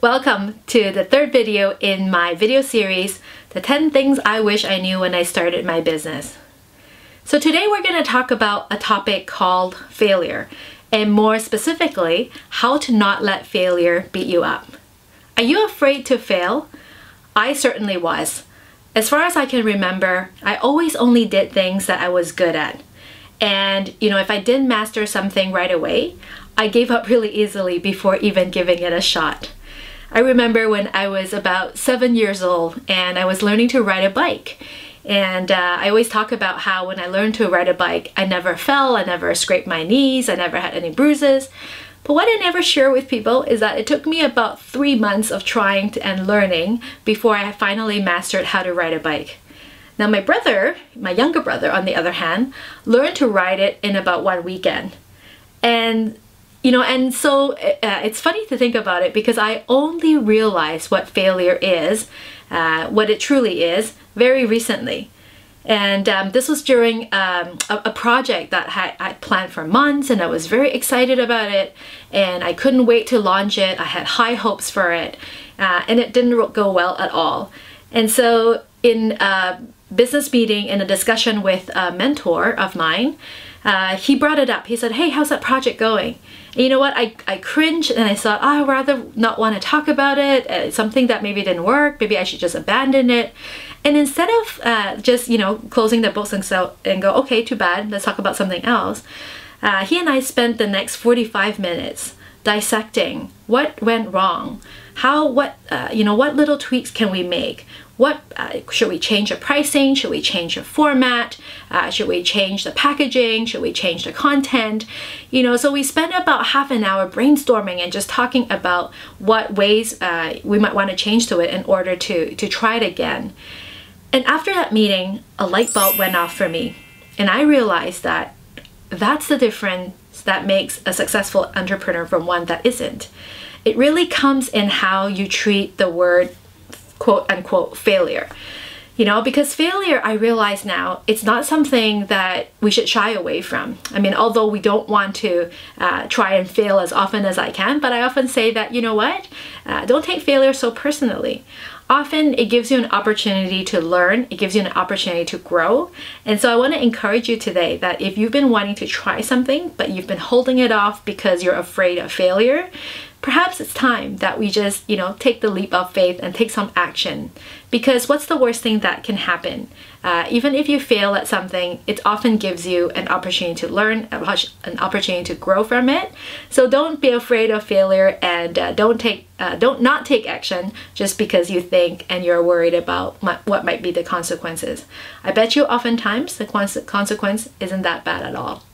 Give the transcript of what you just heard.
Welcome to the third video in my video series, the 10 things I wish I knew when I started my business. So today we're going to talk about a topic called failure, and more specifically, how to not let failure beat you up. Are you afraid to fail? I certainly was. As far as I can remember, I always only did things that I was good at. And if I didn't master something right away, I gave up really easily before even giving it a shot. I remember when I was about 7 years old and I was learning to ride a bike. And I always talk about how when I learned to ride a bike, I never fell, I never scraped my knees, I never had any bruises. But what I never share with people is that it took me about 3 months of trying and learning before I finally mastered how to ride a bike. Now my brother, my younger brother on the other hand, learned to ride it in about 1 weekend. And so it's funny to think about it because I only realized what failure is, what it truly is, very recently. And this was during a project that I planned for months, and I was very excited about it, and I couldn't wait to launch it. I had high hopes for it, and it didn't go well at all. And so in a business meeting, in a discussion with a mentor of mine, he brought it up. He said, "Hey, how's that project going?" And you know what? I cringed and I thought, I'd rather not want to talk about it. It's something that maybe didn't work. Maybe I should just abandon it. And instead of just, closing the books and go, okay, too bad, let's talk about something else. He and I spent the next 45 minutes dissecting what went wrong. What little tweaks can we make? Should we change the pricing? Should we change the format? Should we change the packaging? Should we change the content? So we spent about half an hour brainstorming and just talking about what ways we might want to change to it in order to try it again. And after that meeting, a light bulb went off for me. And I realized that that's the difference that makes a successful entrepreneur from one that isn't. It really comes in how you treat the word quote unquote failure. Because failure, I realize now, it's not something that we should shy away from. I mean, although we don't want to try and fail as often as I can, but I often say that, don't take failure so personally. Often it gives you an opportunity to learn, it gives you an opportunity to grow. And so I want to encourage you today that if you've been wanting to try something, but you've been holding it off because you're afraid of failure, perhaps it's time that we just, take the leap of faith and take some action. Because what's the worst thing that can happen? Even if you fail at something, it often gives you an opportunity to learn, an opportunity to grow from it. So don't be afraid of failure, and don't not take action just because you think and you're worried about what might be the consequences. I bet you oftentimes the consequence isn't that bad at all.